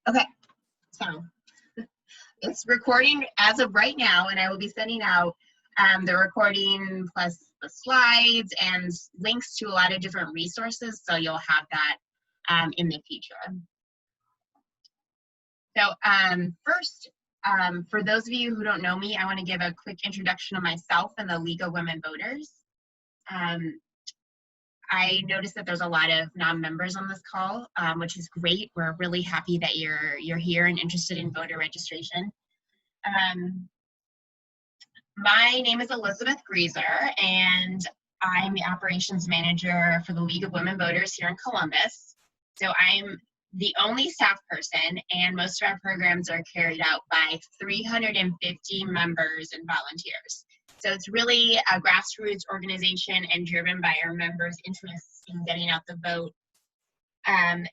Okay, so it's recording as of right now, and I will be sending out the recording plus the slides and links to a lot of different resources, so you'll have that in the future. So first, for those of you who don't know me, I want to give a quick introduction of myself and the League of Women Voters. I noticed that there's a lot of non-members on this call, which is great. We're really happy that you're here and interested in voter registration. My name is Elizabeth Grieser, and I'm the operations manager for the League of Women Voters here in Columbus. So I'm the only staff person, and most of our programs are carried out by 350 members and volunteers. So it's really a grassroots organization and driven by our members' interests in getting out the vote and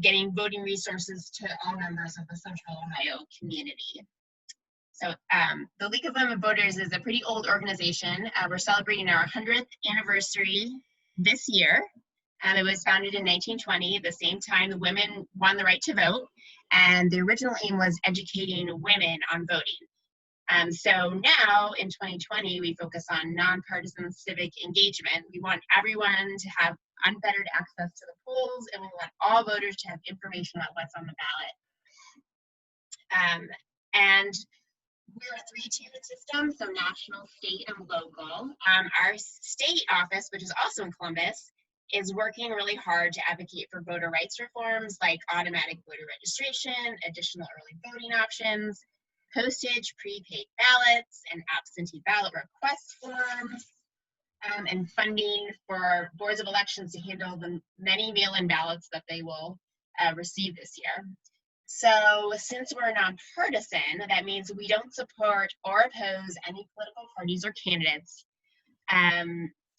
getting voting resources to all members of the Central Ohio community. So the League of Women Voters is a pretty old organization. We're celebrating our 100th anniversary this year. It was founded in 1920, at the same time the women won the right to vote, and the original aim was educating women on voting. So now in 2020, we focus on nonpartisan civic engagement. We want everyone to have unfettered access to the polls, and we want all voters to have information about what's on the ballot. And we're a three-tiered system, so national, state, and local. Our state office, which is also in Columbus, is working really hard to advocate for voter rights reforms like automatic voter registration, additional early voting options, postage, prepaid ballots, and absentee ballot request forms, and funding for boards of elections to handle the many mail-in ballots that they will receive this year. So since we're nonpartisan, that means we don't support or oppose any political parties or candidates.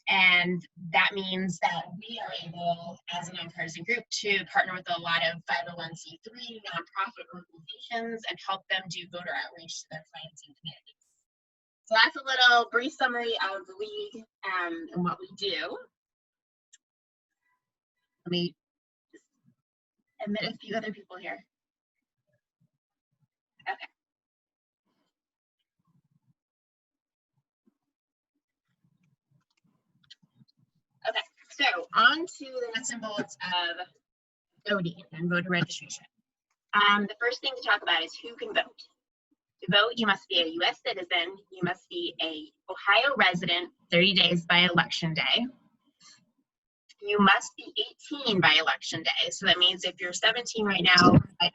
And that means that we are able, as a nonpartisan group, to partner with a lot of 501c3 nonprofit organizations and help them do voter outreach to their clients and communities. So that's a little brief summary of the League and what we do. Let me just admit a few other people here. Okay. Okay, so on to the nuts and bolts of voting and voter registration. The first thing to talk about is who can vote. To vote, you must be a U.S. citizen. You must be a Ohio resident 30 days by election day. You must be 18 by election day. So that means if you're 17 right now, but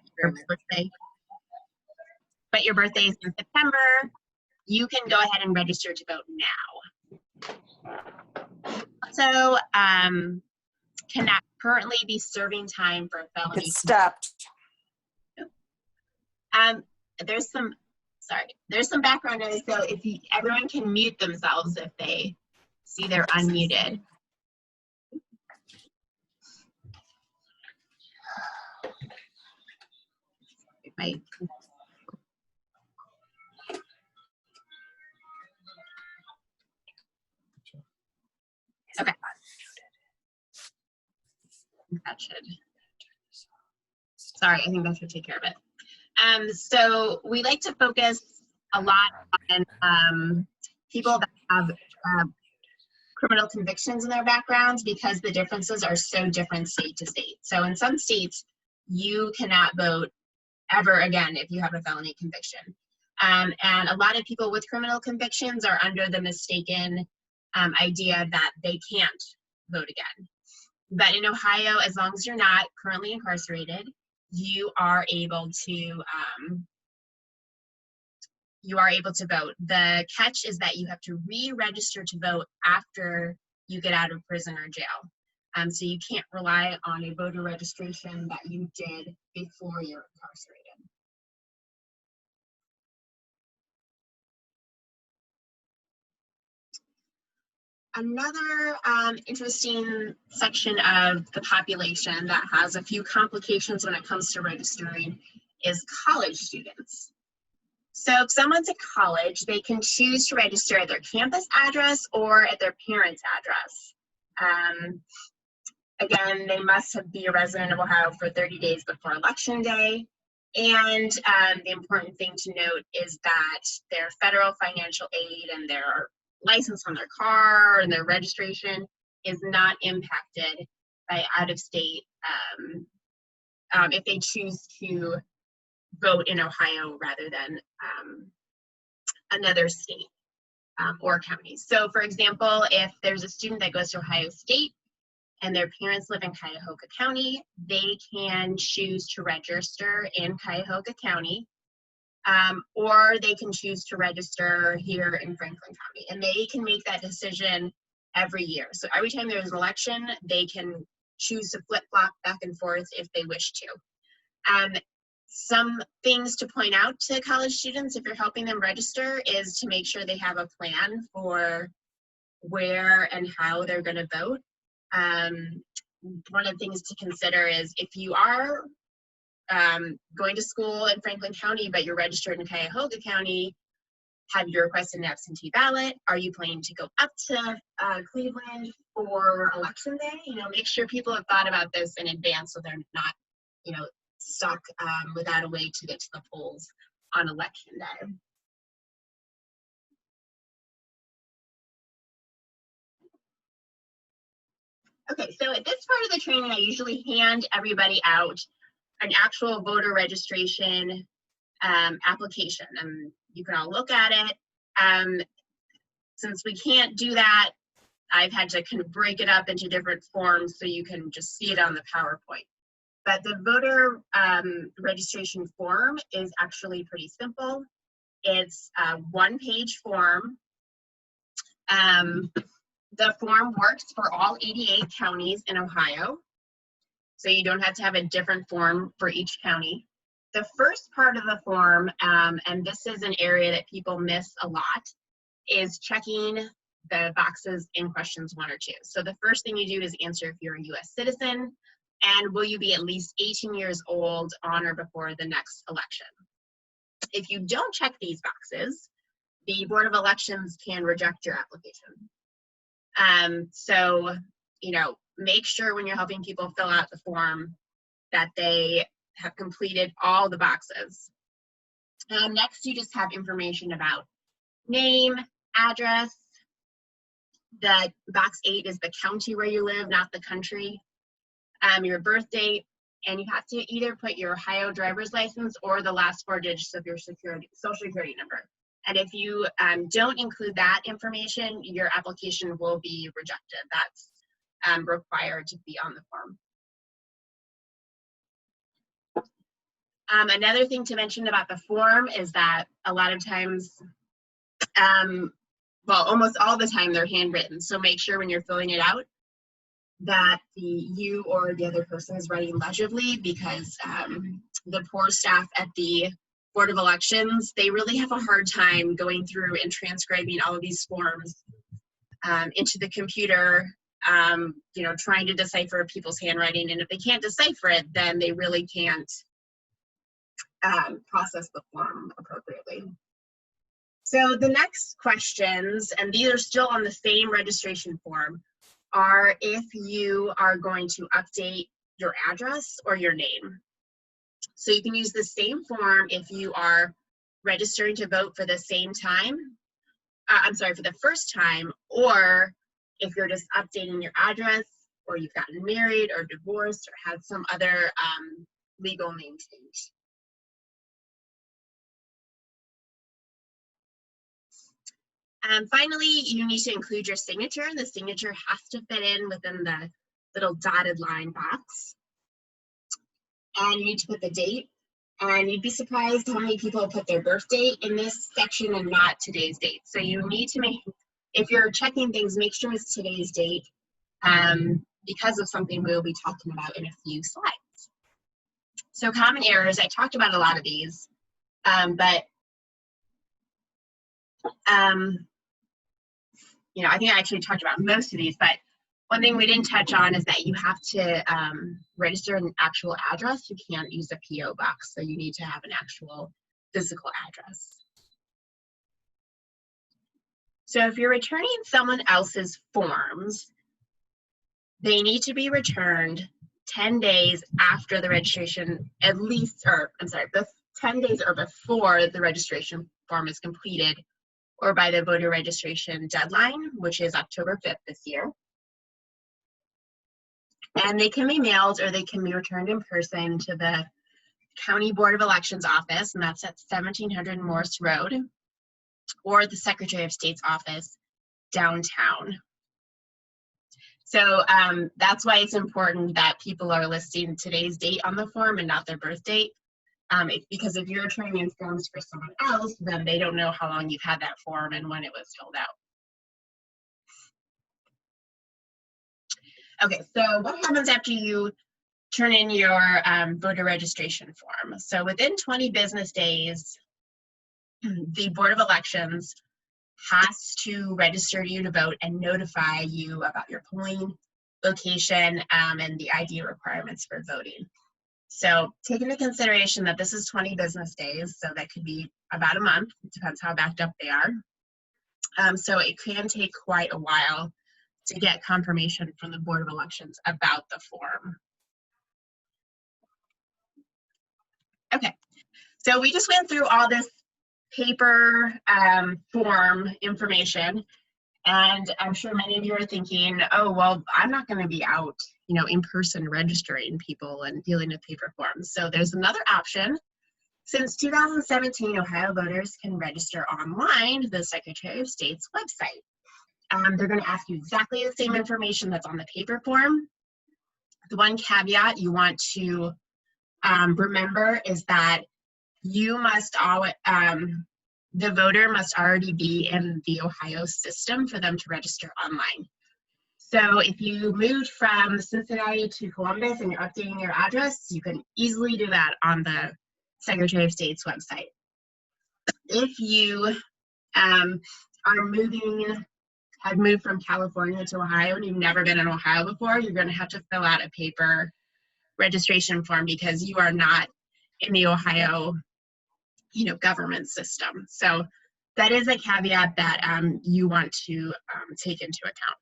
your birthday is in September, you can go ahead and register to vote now. Also, cannot currently be serving time for a felony. It's stopped. There's some background noise, so if everyone can mute themselves if they see they're unmuted. Okay. That should. Sorry, I think that should take care of it. So we like to focus a lot on people that have criminal convictions in their backgrounds because the differences are so different state to state. So in some states, you cannot vote ever again if you have a felony conviction. And a lot of people with criminal convictions are under the mistaken idea that they can't vote again. But in Ohio, as long as you're not currently incarcerated, you are able to vote. The catch is that you have to re-register to vote after you get out of prison or jail. So you can't rely on a voter registration that you did before you're incarcerated. Another interesting section of the population that has a few complications when it comes to registering is college students. So if someone's at college, they can choose to register at their campus address or at their parents' address. Again, they must be a resident of Ohio for 30 days before Election Day. And the important thing to note is that their federal financial aid and their license on their car and their registration is not impacted by out-of-state if they choose to vote in Ohio rather than another state or county. So for example, if there's a student that goes to Ohio State and their parents live in Cuyahoga County, they can choose to register in Cuyahoga County, or they can choose to register here in Franklin County, and they can make that decision every year. So every time there's an election, they can choose to flip-flop back and forth if they wish to. Some things to point out to college students if you're helping them register is to make sure they have a plan for where and how they're going to vote. One of the things to consider is if you are going to school in Franklin County, but you're registered in Cuyahoga County, have you requested an absentee ballot? Are you planning to go up to Cleveland for election day? You know, make sure people have thought about this in advance so they're not, you know, stuck without a way to get to the polls on election day. Okay, so at this part of the training, I usually hand everybody out an actual voter registration application, and you can all look at it. Since we can't do that, I've had to kind of break it up into different forms so you can just see it on the PowerPoint. But the voter registration form is actually pretty simple. It's a one-page form. The form works for all 88 counties in Ohio, so you don't have to have a different form for each county. The first part of the form, and this is an area that people miss a lot, is checking the boxes in questions 1 or 2. So the first thing you do is answer if you're a US citizen, and will you be at least 18 years old on or before the next election. If you don't check these boxes, the Board of Elections can reject your application. So, you know, make sure when you're helping people fill out the form that they have completed all the boxes. Next, you just have information about name, address. The box 8 is the county where you live, not the country. Your birth date, and you have to either put your Ohio driver's license or the last 4 digits of your social security number. And if you don't include that information, your application will be rejected. That's required to be on the form. Another thing to mention about the form is that a lot of times, well, almost all the time, they're handwritten. So make sure when you're filling it out that you or the other person is writing legibly, because the poor staff at the Board of Elections, they really have a hard time going through and transcribing all of these forms into the computer, you know, trying to decipher people's handwriting. And if they can't decipher it, then they really can't process the form appropriately. So the next questions, and these are still on the same registration form, are if you are going to update your address or your name. So you can use the same form if you are registering to vote for the same time, for the first time, or if you're just updating your address, or you've gotten married or divorced or had some other legal name change. Finally, you need to include your signature, and the signature has to fit in within the little dotted line box. And you need to put the date, and you'd be surprised how many people put their birth date in this section and not today's date. So you need to make, if you're checking things, make sure it's today's date, because of something we'll be talking about in a few slides. So common errors, I talked about a lot of these, but you know, I think I actually talked about most of these, but one thing we didn't touch on is that you have to register an actual address. You can't use a PO box, so you need to have an actual physical address. So if you're returning someone else's forms, they need to be returned 10 days after the registration, at least, or I'm sorry, 10 days or before the registration form is completed, or by the voter registration deadline, which is October 5th this year. And they can be mailed or they can be returned in person to the County Board of Elections office, and that's at 1700 Morse Road, or the Secretary of State's office downtown. So that's why it's important that people are listing today's date on the form and not their birth date. Because if you're turning in forms for someone else, then they don't know how long you've had that form and when it was filled out. Okay, so what happens after you turn in your voter registration form? So within 20 business days, the Board of Elections has to register you to vote and notify you about your polling location and the ID requirements for voting. So take into consideration that this is 20 business days, so that could be about a month. It depends how backed up they are. So it can take quite a while to get confirmation from the Board of Elections about the form. Okay, so we just went through all this paper form information, and I'm sure many of you are thinking, oh, well, I'm not going to be out, in person registering people and dealing with paper forms. So there's another option. Since 2017, Ohio voters can register online to the Secretary of State's website. They're going to ask you exactly the same information that's on the paper form. The one caveat you want to remember is that you must always, the voter must already be in the Ohio system for them to register online. So if you moved from Cincinnati to Columbus and you're updating your address, you can easily do that on the Secretary of State's website. If you have moved from California to Ohio and you've never been in Ohio before, you're going to have to fill out a paper registration form because you are not in the Ohio government system. So that is a caveat that you want to take into account.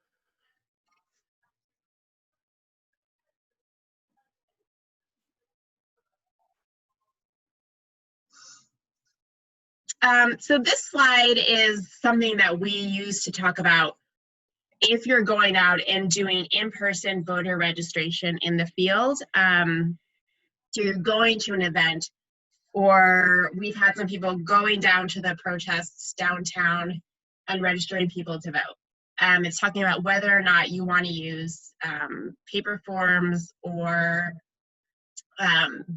So this slide is something that we use to talk about if you're going out and doing in-person voter registration in the field. So you're going to an event, or we've had some people going down to the protests downtown and registering people to vote. It's talking about whether or not you want to use paper forms or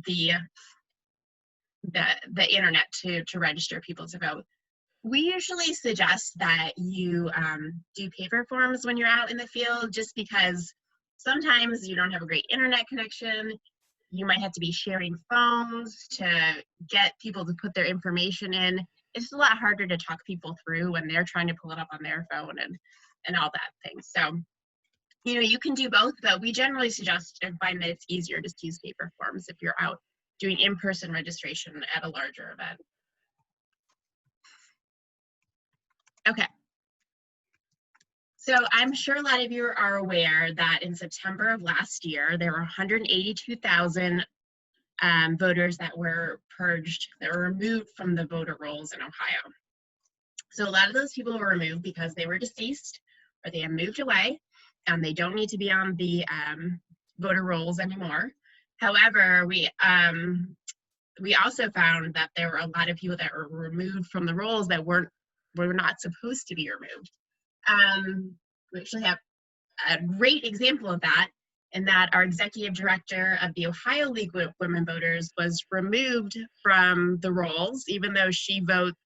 the internet to register people to vote. We usually suggest that you do paper forms when you're out in the field, just because sometimes you don't have a great internet connection. You might have to be sharing phones to get people to put their information in. It's a lot harder to talk people through when they're trying to pull it up on their phone and all that thing. So, you can do both, but we generally suggest and find that it's easier just to use paper forms if you're out doing in-person registration at a larger event. Okay. So I'm sure a lot of you are aware that in September of last year, there were 182,000 voters that were purged, that were removed from the voter rolls in Ohio. So a lot of those people were removed because they were deceased or they have moved away and they don't need to be on the voter rolls anymore. However, we also found that there were a lot of people that were removed from the rolls that were not supposed to be removed. We actually have a great example of that, in that our executive director of the Ohio League of Women Voters was removed from the rolls, even though she votes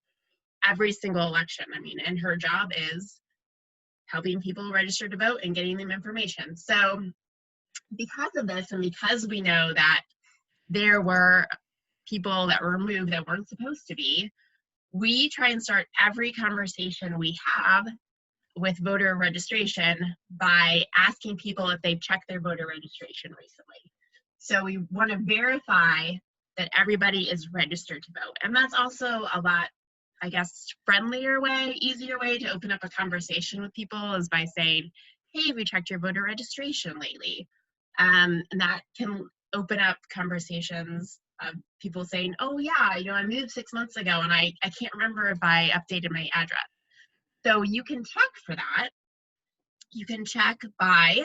every single election. And her job is helping people register to vote and getting them information. So because of this, and because we know that there were people that were removed that weren't supposed to be, we try and start every conversation we have with voter registration by asking people if they've checked their voter registration recently. So we want to verify that everybody is registered to vote. And that's also a lot, I guess, friendlier way, easier way to open up a conversation with people is by saying, hey, have you checked your voter registration lately? And that can open up conversations of people saying, oh yeah, you know, I moved 6 months ago and I can't remember if I updated my address. So you can check for that. You can check by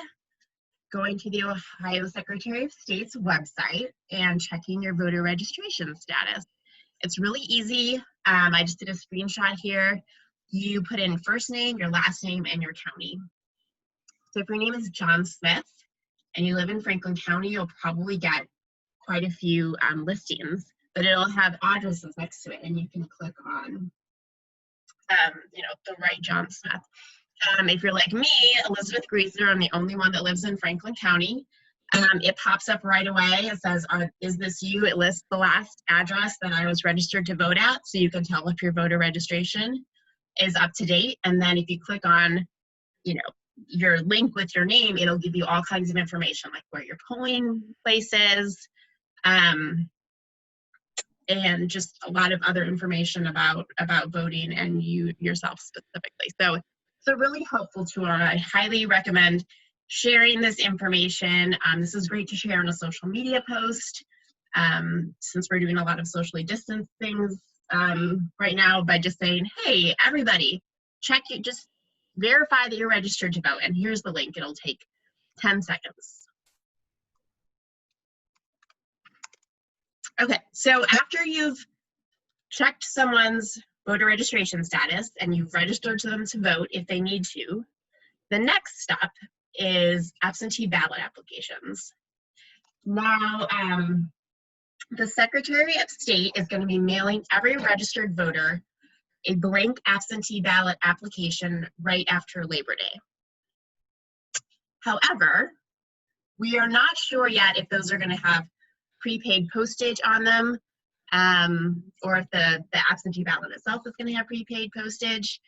going to the Ohio Secretary of State's website and checking your voter registration status. It's really easy. I just did a screenshot here. You put in first name, your last name, and your county. So if your name is John Smith and you live in Franklin County, you'll probably get quite a few listings, but it'll have addresses next to it, and you can click on, you know, the right John Smith. If you're like me, Elizabeth Grieser, I'm the only one that lives in Franklin County. It pops up right away. It says, is this you? It lists the last address that I was registered to vote at, so you can tell if your voter registration is up to date. And then if you click on, you know, your link with your name, it'll give you all kinds of information, like where your polling place is, and just a lot of other information about voting and you yourself specifically. So it's a really helpful tool. I highly recommend sharing this information. This is great to share in a social media post, since we're doing a lot of socially distanced things right now, by just saying, hey, everybody, check it, just verify that you're registered to vote, and here's the link. It'll take 10 seconds. Okay, so after you've checked someone's voter registration status and you've registered to them to vote if they need to, the next step is absentee ballot applications. Now, the Secretary of State is going to be mailing every registered voter a blank absentee ballot application right after Labor Day. However, we are not sure yet if those are going to have prepaid postage on them, or if the absentee ballot itself is going to have prepaid postage.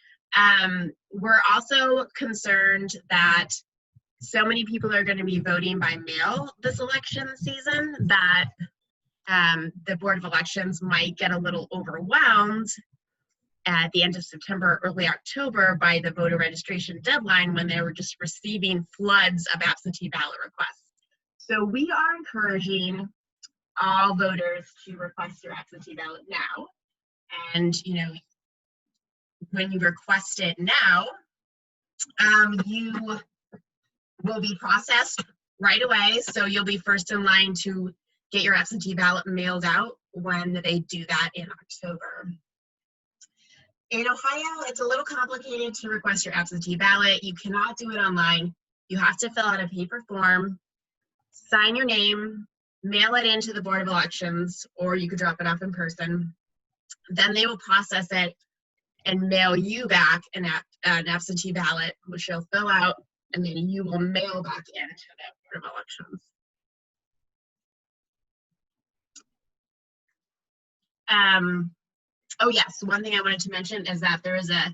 We're also concerned that so many people are going to be voting by mail this election season that the Board of Elections might get a little overwhelmed at the end of September, early October, by the voter registration deadline, when they were just receiving floods of absentee ballot requests. So we are encouraging all voters to request your absentee ballot now. And, you know, when you request it now, you will be processed right away. So you'll be first in line to get your absentee ballot mailed out when they do that in October. In Ohio, it's a little complicated to request your absentee ballot. You cannot do it online. You have to fill out a paper form, sign your name, mail it into the Board of Elections, or you could drop it off in person. Then they will process it and mail you back an absentee ballot, which you'll fill out, and then you will mail back into the Board of Elections. Oh yes, one thing I wanted to mention is that there is a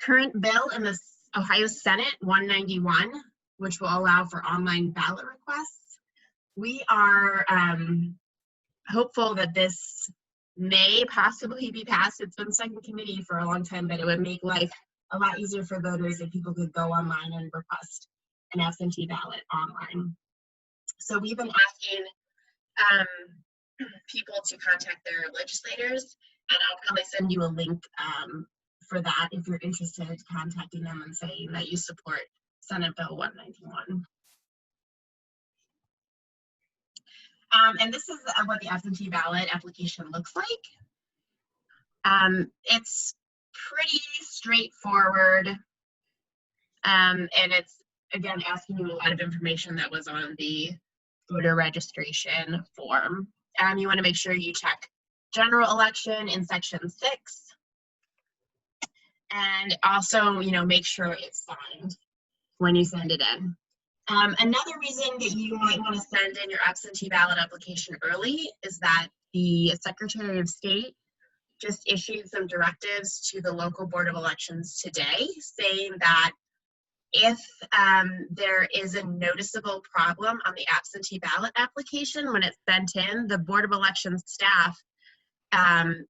current bill in the Ohio Senate, 191, which will allow for online ballot requests. We are hopeful that this may possibly be passed. It's been stuck in committee for a long time, but it would make life a lot easier for voters if people could go online and request an absentee ballot online. So we've been asking people to contact their legislators, and I'll probably send you a link for that if you're interested in contacting them and saying that you support Senate Bill 191. And this is what the absentee ballot application looks like. It's pretty straightforward, and it's, again, asking you a lot of information that was on the voter registration form. You want to make sure you check general election in section 6, and also, you know, make sure it's signed when you send it in. Another reason that you might want to send in your absentee ballot application early is that the Secretary of State just issued some directives to the local Board of Elections today, saying that if there is a noticeable problem on the absentee ballot application when it's sent in, the Board of Elections staff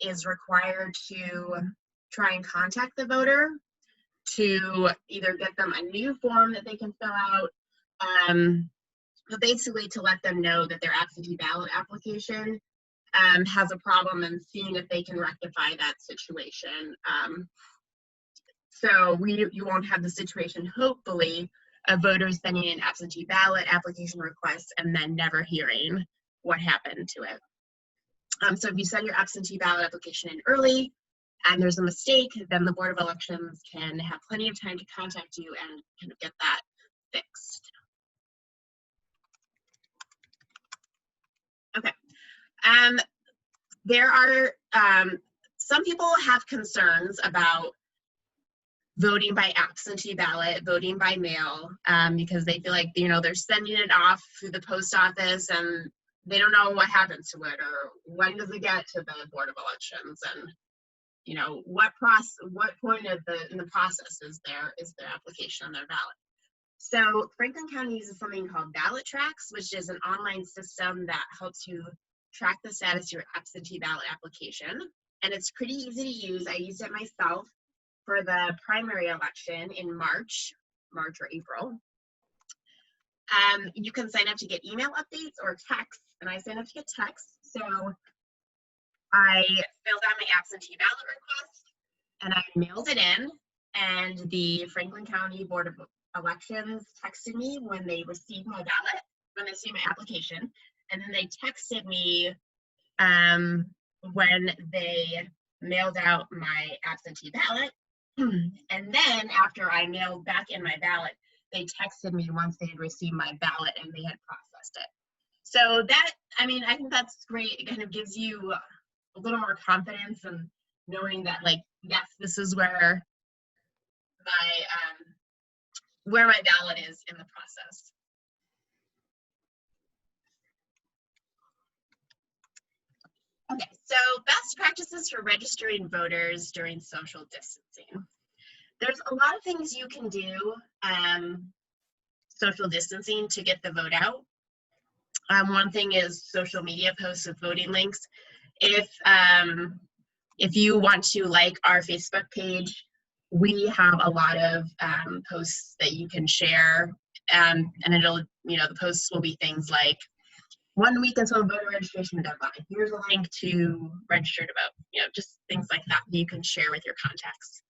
is required to try and contact the voter to either get them a new form that they can fill out, but basically to let them know that their absentee ballot application has a problem and seeing if they can rectify that situation. So you won't have the situation, hopefully, of voters sending in absentee ballot application requests and then never hearing what happened to it. So if you send your absentee ballot application in early and there's a mistake, then the Board of Elections can have plenty of time to contact you and kind of get that fixed. Okay. There are some people have concerns about voting by absentee ballot, voting by mail, because they feel like, you know, they're sending it off through the post office and they don't know what happens to it or when does it get to the Board of Elections, and you know what point of in the process is their application on their ballot. So Franklin County uses something called Ballot Tracks, which is an online system that helps you track the status of your absentee ballot application, and it's pretty easy to use. I used it myself for the primary election in March or April. You can sign up to get email updates or texts, and I signed up to get texts. So I filled out my absentee ballot request and I mailed it in, and the Franklin County Board of Elections texted me when they received my ballot, when they received my application, and then they texted me when they mailed out my absentee ballot. And then after I mailed back in my ballot, they texted me once they had received my ballot and they had processed it. So that, I mean, I think that's great. It kind of gives you a little more confidence and knowing that, like, yes, this is where my ballot is in the process. Okay, so best practices for registering voters during social distancing. There's a lot of things you can do social distancing to get the vote out. One thing is social media posts with voting links. If you want to like our Facebook page, we have a lot of posts that you can share, and it'll, you know, the posts will be things like 1 week until voter registration deadline. Here's a link to register to vote. You know, just things like that you can share with your contacts.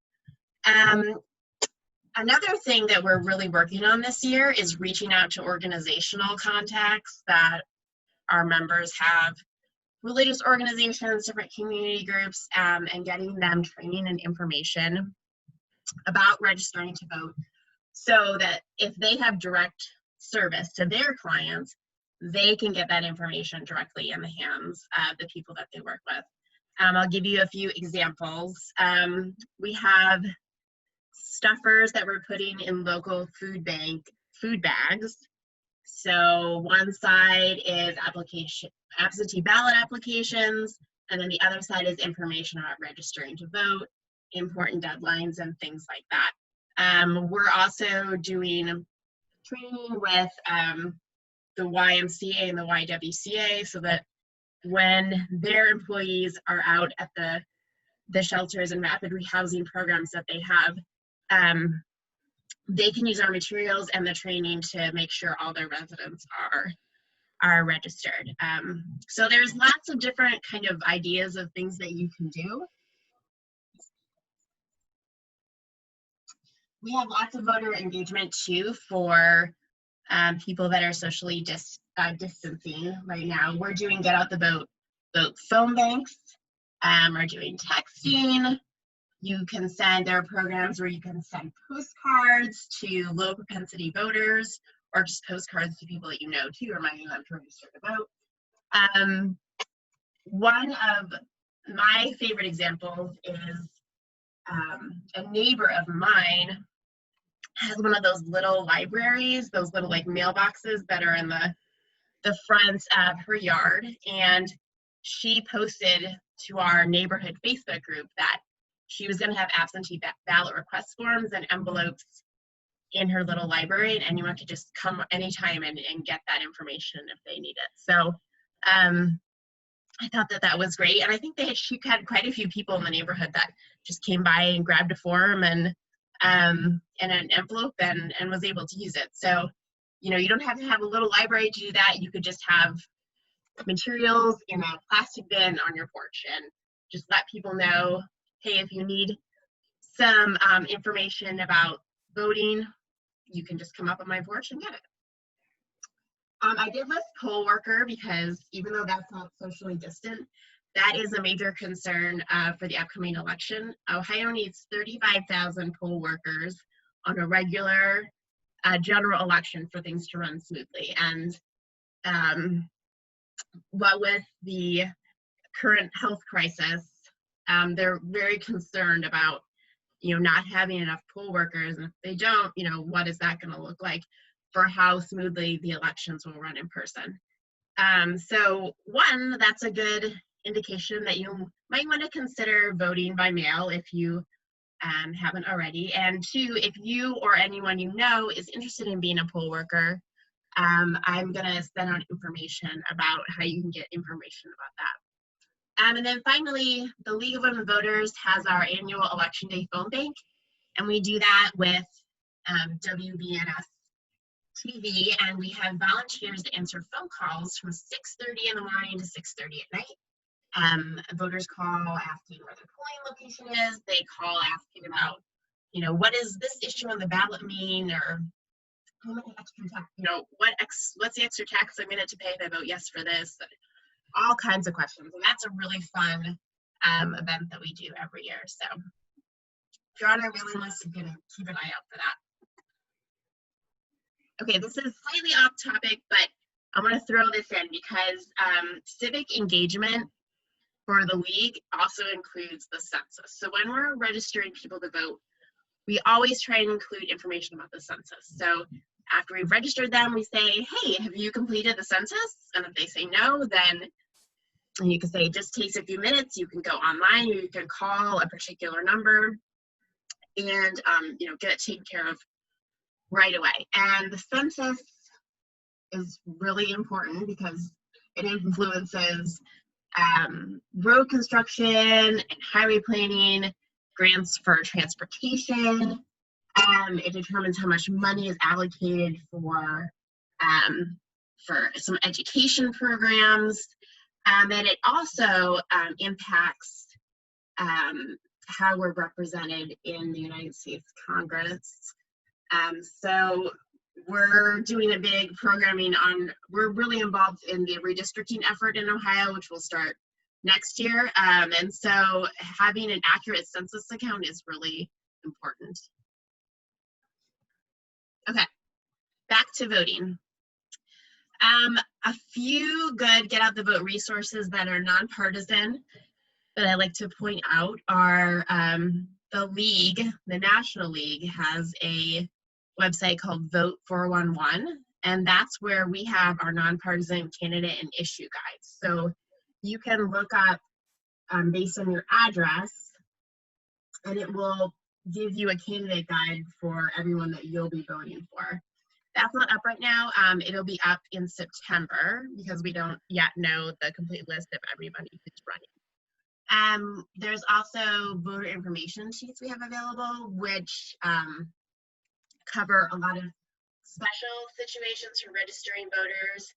Another thing that we're really working on this year is reaching out to organizational contacts that our members have, religious organizations, different community groups, and getting them training and information about registering to vote, so that if they have direct service to their clients, they can get that information directly in the hands of the people that they work with. I'll give you a few examples. We have stuffers that we're putting in local food bags. So one side is absentee ballot applications, and then the other side is information about registering to vote, important deadlines, and things like that. We're also doing training with the YMCA and the YWCA, so that when their employees are out at the shelters and rapid rehousing programs that they have, they can use our materials and the training to make sure all their residents are registered. So there's lots of different kind of ideas of things that you can do. We have lots of voter engagement too for people that are socially distancing right now. We're doing Get Out the Vote phone banks. We're doing texting. There are programs where you can send postcards to low propensity voters, or just postcards to people that you know too, reminding them to register to vote. One of my favorite examples is a neighbor of mine has one of those little libraries, those little like mailboxes that are in the front of her yard, and she posted to our neighborhood Facebook group that she was going to have absentee ballot request forms and envelopes in her little library, and anyone could just come anytime and get that information if they need it. So I thought that was great, and I think she had quite a few people in the neighborhood that just came by and grabbed a form and an envelope and was able to use it. So You know, you don't have to have a little library to do that. You could just have materials in a plastic bin on your porch and just let people know, hey, if you need some information about voting, you can just come up on my porch and get it. I did list poll worker because even though that's not socially distant, that is a major concern for the upcoming election. Ohio needs 35,000 poll workers on a regular general election for things to run smoothly. And what with the current health crisis, they're very concerned about, you know, not having enough poll workers. And if they don't, you know, what is that going to look like for how smoothly the elections will run in person? So one, that's a good indication that you might want to consider voting by mail if you haven't already. And two, if you or anyone you know is interested in being a poll worker, I'm going to send out information about how you can get information about that. And then finally, the League of Women Voters has our annual Election Day phone bank, and we do that with WVNS TV, and we have volunteers to answer phone calls from 6:30 in the morning to 6:30 at night. Voters call asking where their polling location is. They call asking about, you know, what does this issue on the ballot mean, or how many extra tax, you know, what's the extra tax I'm going to pay if I vote yes for this? All kinds of questions, and that's a really fun event that we do every year. So if you're on our mailing list, you can keep an eye out for that. Okay, this is slightly off topic, but I want to throw this in because civic engagement for the league also includes the census. So when we're registering people to vote, we always try and include information about the census. So after we've registered them, we say, hey, have you completed the census? And if they say no, then you can say it just takes a few minutes. You can go online, or you can call a particular number and you know, get it taken care of right away. And the census is really important because it influences road construction and highway planning, grants for transportation. It determines how much money is allocated for some education programs. And it also impacts how we're represented in the United States Congress. So we're doing a big programming on, we're really involved in the redistricting effort in Ohio, which will start next year. And so having an accurate census account is really important. Okay, back to voting. A few good get out the vote resources that are nonpartisan that I like to point out are the league, the National League has a website called Vote 411, and that's where we have our nonpartisan candidate and issue guides. So you can look up based on your address, and it will give you a candidate guide for everyone that you'll be voting for. That's not up right now. It'll be up in September because we don't yet know the complete list of everybody who's running. There's also voter information sheets we have available, which cover a lot of special situations for registering voters,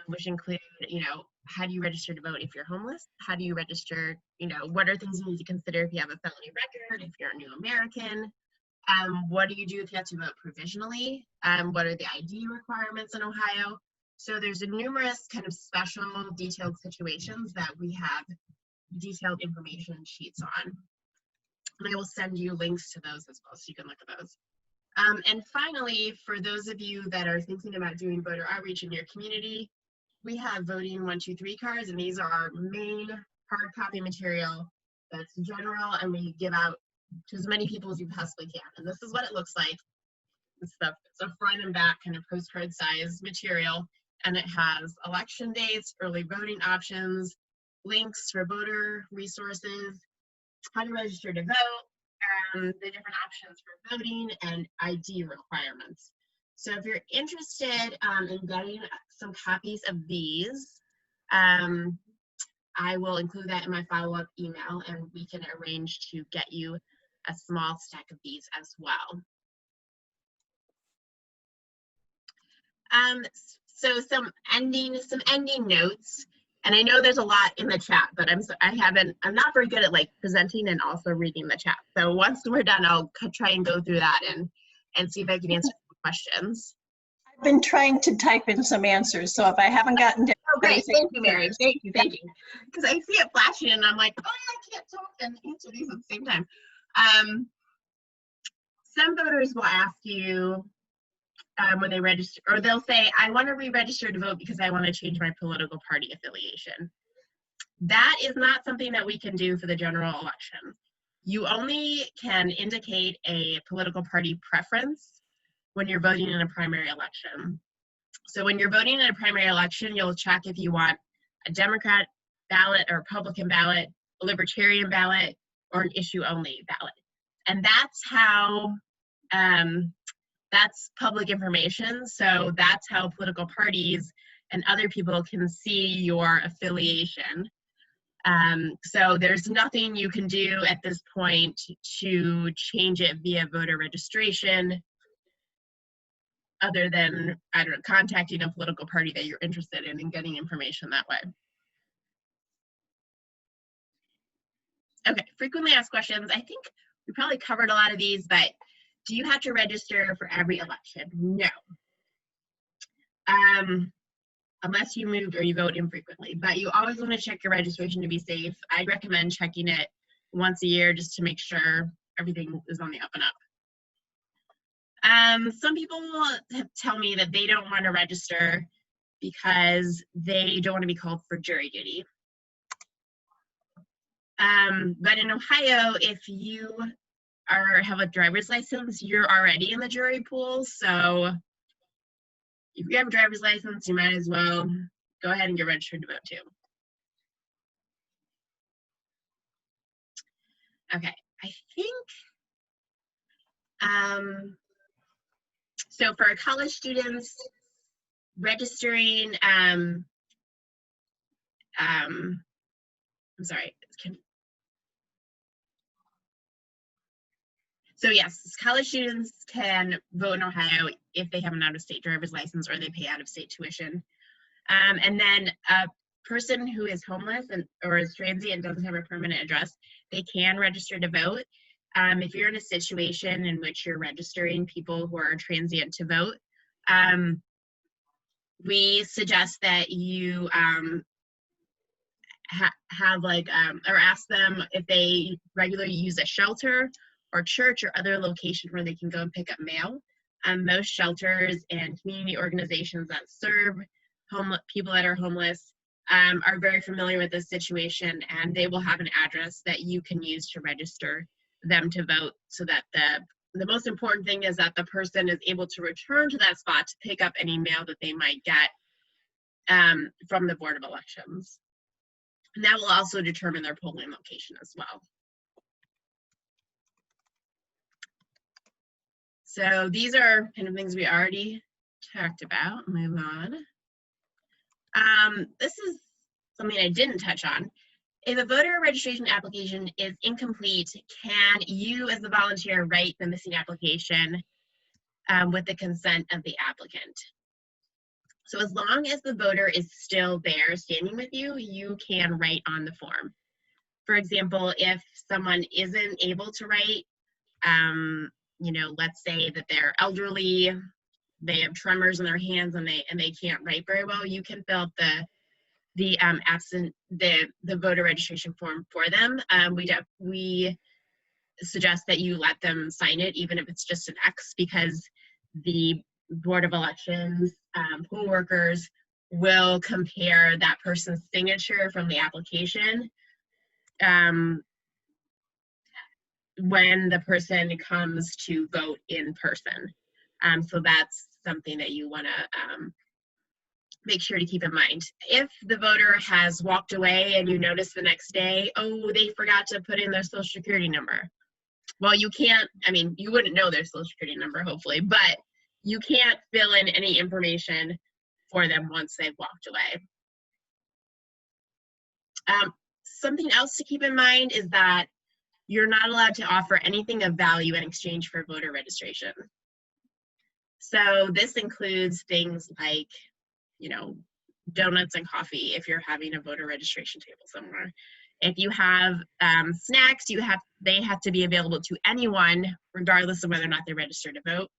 which include, you know, how do you register to vote if you're homeless? How do you register, you know, what are things you need to consider if you have a felony record, if you're a new American? What do you do if you have to vote provisionally? What are the ID requirements in Ohio? So there's a numerous kind of special detailed situations that we have detailed information sheets on. And I will send you links to those as well so you can look at those. And finally, for those of you that are thinking about doing voter outreach in your community, we have voting 1-2-3 cards, and these are our main hard copy material that's general, and we give out to as many people as you possibly can. And this is what it looks like. It's a front and back kind of postcard size material, and it has election dates, early voting options, links for voter resources, how to register to vote, the different options for voting, and ID requirements. So if you're interested in getting some copies of these, I will include that in my follow-up email, and we can arrange to get you a small stack of these as well. So some ending notes, and I know there's a lot in the chat, but I'm not very good at like presenting and also reading the chat. So once we're done, I'll try and go through that and see if I can answer questions. I've been trying to type in some answers, so if I haven't gotten to great, thank you, Mary. Thank you. Because I see it flashing and I'm like, oh, I can't talk and answer these at the same time. Some voters will ask you when they register, or they'll say, I want to re-register to vote because I want to change my political party affiliation. That is not something that we can do for the general election. You only can indicate a political party preference when you're voting in a primary election. So when you're voting in a primary election, you'll check if you want a Democrat ballot or Republican ballot, a Libertarian ballot, or an issue-only ballot. And that's how that's public information, so that's how political parties and other people can see your affiliation. So there's nothing you can do at this point to change it via voter registration other than, I don't know, contacting a political party that you're interested in and getting information that way. Okay, frequently asked questions. I think we probably covered a lot of these, but do you have to register for every election? No. Unless you moved or you vote infrequently, but you always want to check your registration to be safe. I'd recommend checking it once a year just to make sure everything is on the up and up. Some people tell me that they don't want to register because they don't want to be called for jury duty. But in Ohio, if you have a driver's license, you're already in the jury pool. So if you have a driver's license, you might as well go ahead and get registered to vote too. Okay, I think, so for college students, registering, I'm sorry, so yes, college students can vote in Ohio if they have an out-of-state driver's license or they pay out-of-state tuition. And then a person who is homeless or is transient and doesn't have a permanent address, they can register to vote. If you're in a situation in which you're registering people who are transient to vote, we suggest that you have like, or ask them if they regularly use a shelter or church or other location where they can go and pick up mail. Most shelters and community organizations that serve people that are homeless are very familiar with this situation, and they will have an address that you can use to register them to vote, so that the most important thing is that the person is able to return to that spot to pick up any mail that they might get from the Board of Elections. And that will also determine their polling location as well. So these are kind of things we already talked about. Move on. This is something I didn't touch on. If a voter registration application is incomplete, can you as the volunteer write the missing application with the consent of the applicant? So as long as the voter is still there standing with you, you can write on the form. For example, if someone isn't able to write, you know, let's say that they're elderly, they have tremors in their hands and they can't write very well, you can fill out the voter registration form for them. We suggest that you let them sign it, even if it's just an X, because the Board of Elections poll workers will compare that person's signature from the application when the person comes to vote in person. So that's something that you want to make sure to keep in mind. If the voter has walked away and you notice the next day, oh, they forgot to put in their social security number. Well, you can't, I mean, you wouldn't know their social security number, hopefully, but you can't fill in any information for them once they've walked away. Something else to keep in mind is that you're not allowed to offer anything of value in exchange for voter registration. So this includes things like, donuts and coffee if you're having a voter registration table somewhere. If you have snacks, they have to be available to anyone, regardless of whether or not they're registered to vote.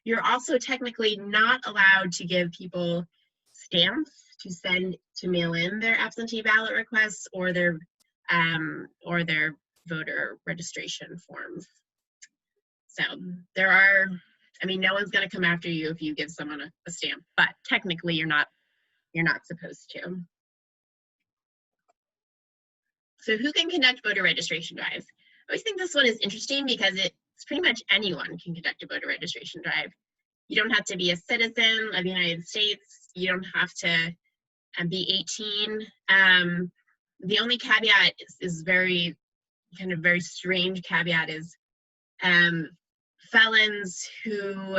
You're also technically not allowed to give people stamps to send to mail in their absentee ballot requests or their voter registration forms. So there are, no one's going to come after you if you give someone a stamp, but technically you're not supposed to. So who can conduct voter registration drives? I always think this one is interesting because it's pretty much anyone can conduct a voter registration drive. You don't have to be a citizen of the United States. You don't have to be 18. The only caveat is very strange caveat is felons who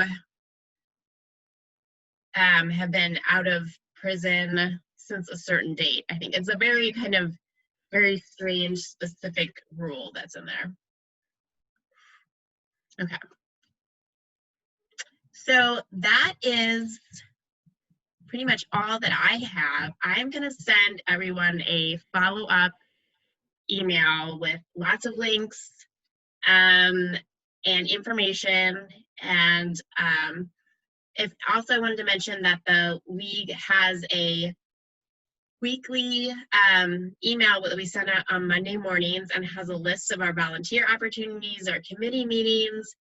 have been out of prison since a certain date. I think it's a very very strange specific rule that's in there. Okay. So that is pretty much all that I have. I'm going to send everyone a follow-up email with lots of links and information. And if also I wanted to mention that the league has a weekly email that we send out on Monday mornings and has a list of our volunteer opportunities, our committee meetings,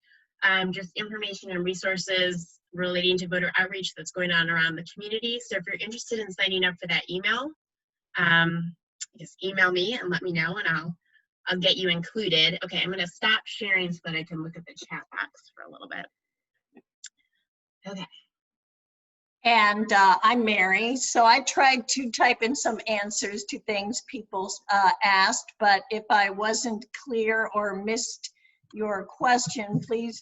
just information and resources relating to voter outreach that's going on around the community. So if you're interested in signing up for that email, just email me and let me know and I'll get you included. Okay, I'm gonna stop sharing so that I can look at the chat box for a little bit. Okay. And I'm Mary, so I tried to type in some answers to things people asked, but if I wasn't clear or missed your question, please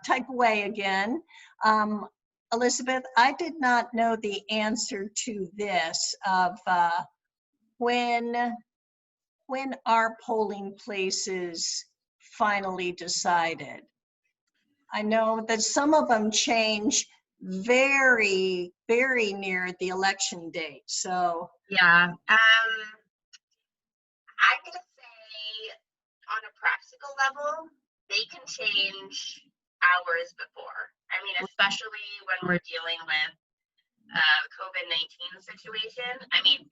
type away again. Elizabeth, I did not know the answer to this of when are polling places finally decided? I know that some of them change very, very near the election date. So yeah, I'm gonna say on a practical level, they can change hours before. Especially when we're dealing with COVID-19 situation.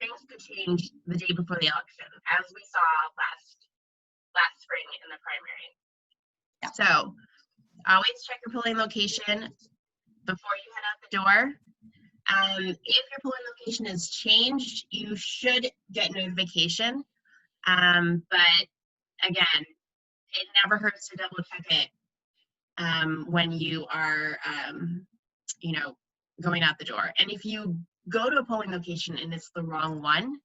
Things could change the day before the election, as we saw last spring in the primary. Yeah. So always check your polling location before you head out the door. If your polling location has changed, you should get notification. But again, it never hurts to double check it when you are, going out the door. And if you go to a polling location and it's the wrong one,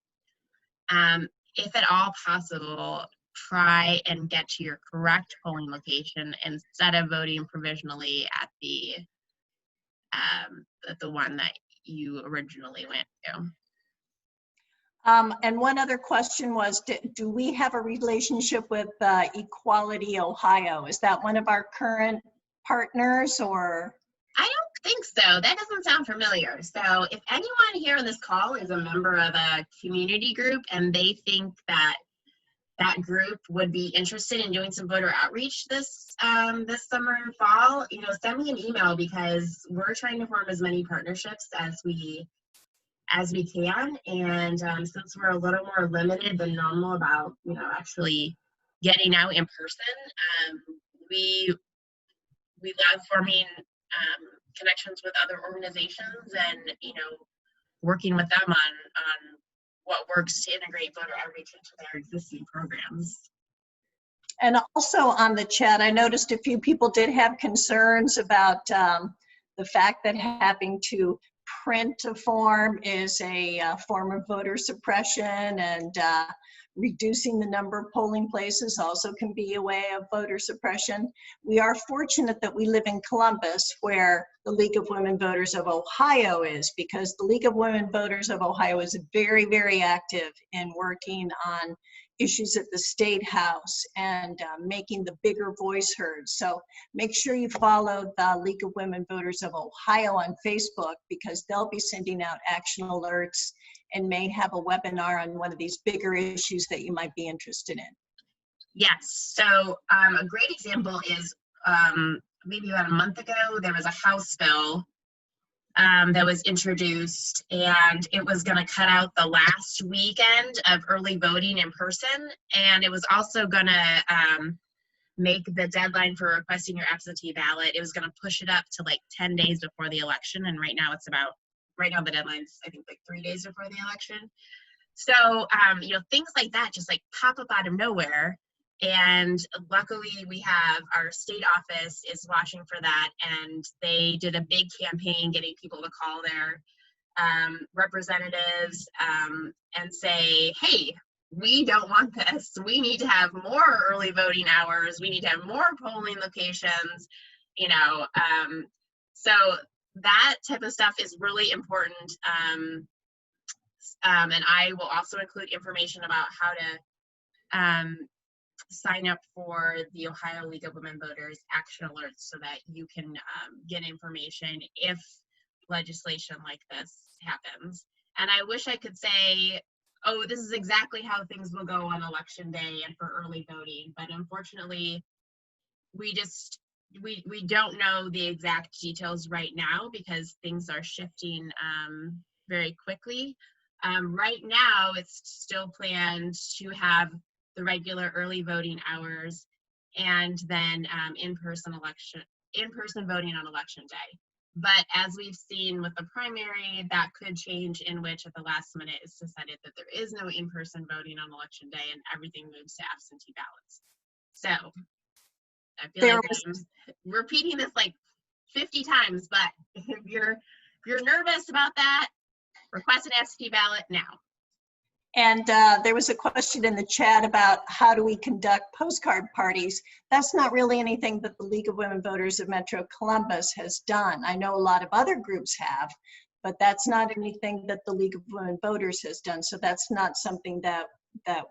if at all possible, try and get to your correct polling location instead of voting provisionally at the one that you originally went to. And one other question was, do we have a relationship with Equality Ohio? Is that one of our current partners, or? I don't think so. That doesn't sound familiar. So if anyone here on this call is a member of a community group and they think that that group would be interested in doing some voter outreach this summer and fall, send me an email, because we're trying to form as many partnerships as we can. And since we're a little more limited than normal about actually getting out in person, we love forming connections with other organizations and working with them on what works to integrate voter outreach into their existing programs. And also on the chat, I noticed a few people did have concerns about the fact that having to print a form is a form of voter suppression, and reducing the number of polling places also can be a way of voter suppression. We are fortunate that we live in Columbus, where the League of Women Voters of Ohio is, because the League of Women Voters of Ohio is very, very active in working on issues at the State House and making the bigger voice heard. So make sure you follow the League of Women Voters of Ohio on Facebook, because they'll be sending out action alerts and may have a webinar on one of these bigger issues that you might be interested in. Yes, so a great example is maybe about a month ago, there was a House bill that was introduced, and it was going to cut out the last weekend of early voting in person, and it was also going to make the deadline for requesting your absentee ballot, it was going to push it up to like 10 days before the election, and right now the deadline's I think like 3 days before the election. So you know, things like that just like pop up out of nowhere. And luckily we have our state office is watching for that, and they did a big campaign getting people to call their representatives and say, hey, we don't want this. We need to have more early voting hours. We need to have more polling locations, you know. So that type of stuff is really important. And I will also include information about how to sign up for the Ohio League of Women Voters action alerts so that you can get information if legislation like this happens. And I wish I could say, oh, this is exactly how things will go on election day and for early voting, but unfortunately we don't know the exact details right now because things are shifting very quickly. Right now it's still planned to have the regular early voting hours and then in-person voting on election day. But as we've seen with the primary, that could change, in which at the last minute it's decided that there is no in-person voting on election day and everything moves to absentee ballots. So I feel like I'm repeating this like 50 times, but if you're nervous about that, request an absentee ballot now. And there was a question in the chat about how do we conduct postcard parties. That's not really anything that the League of Women Voters of Metro Columbus has done. I know a lot of other groups have, but that's not anything that the League of Women Voters has done. So that's not something that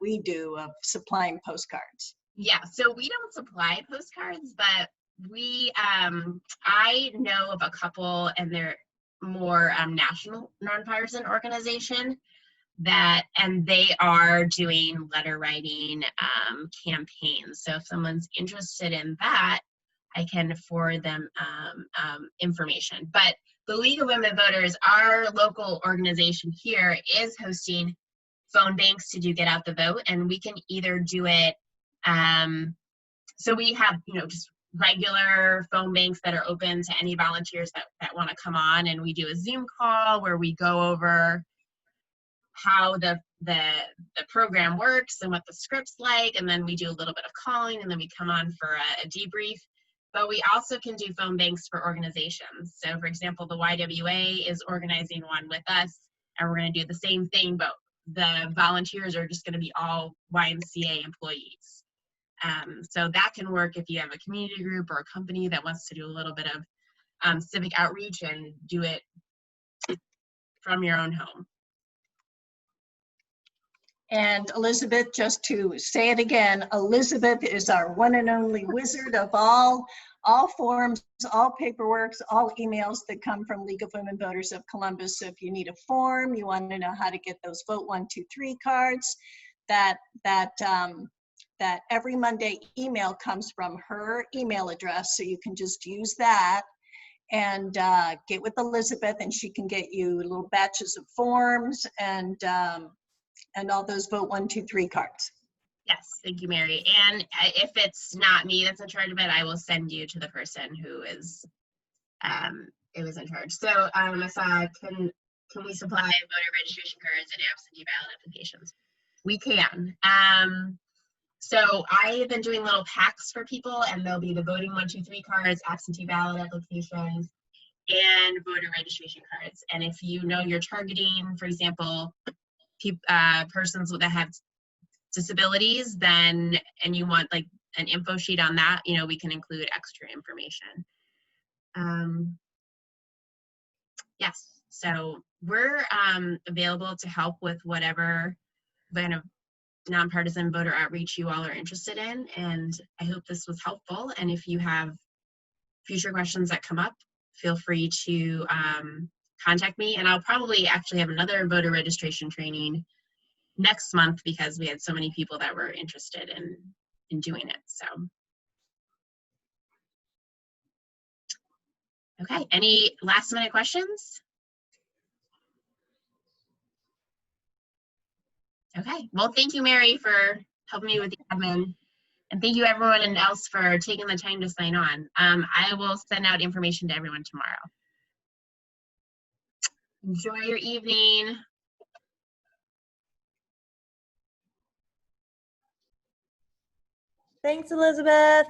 we do of supplying postcards. Yeah, so we don't supply postcards, but we, I know of a couple, and they're more national nonpartisan organization and they are doing letter writing campaigns. So if someone's interested in that, I can forward them information. But the League of Women Voters, our local organization here, is hosting phone banks to do get out the vote, and we can either do it so we have, you know, just regular phone banks that are open to any volunteers that want to come on, and we do a Zoom call where we go over how the program works and what the script's like, and then we do a little bit of calling, and then we come on for a debrief. But we also can do phone banks for organizations. So for example, the YWA is organizing one with us, and we're going to do the same thing, but the volunteers are just going to be all YMCA employees. So that can work if you have a community group or a company that wants to do a little bit of civic outreach and do it from your own home. And Elizabeth, just to say it again, Elizabeth is our one and only wizard of all forms, all paperwork, all emails that come from League of Women Voters of Columbus. So if you need a form, you want to know how to get those Vote 1, 2, 3 cards, that every Monday email comes from her email address. So you can just use that and get with Elizabeth, and she can get you little batches of forms and all those Vote 1, 2, 3 cards. Yes, thank you, Mary. And if it's not me that's in charge of it, I will send you to the person who is in charge. So I saw, can we supply voter registration cards and absentee ballot applications? We can. So I've been doing little packs for people, and they'll be the voting 1, 2, 3 cards, absentee ballot applications, and voter registration cards. And if you know you're targeting, for example, persons that have disabilities, then, and you want like an info sheet on that, you know, we can include extra information. Yes, so we're available to help with whatever kind of nonpartisan voter outreach you all are interested in. And I hope this was helpful. And if you have future questions that come up, feel free to contact me. And I'll probably actually have another voter registration training next month because we had so many people that were interested in doing it. So, okay, any last minute questions? Okay, well, thank you, Mary, for helping me with the admin. And thank you everyone else for taking the time to sign on. I will send out information to everyone tomorrow. Enjoy your evening. Thanks, Elizabeth.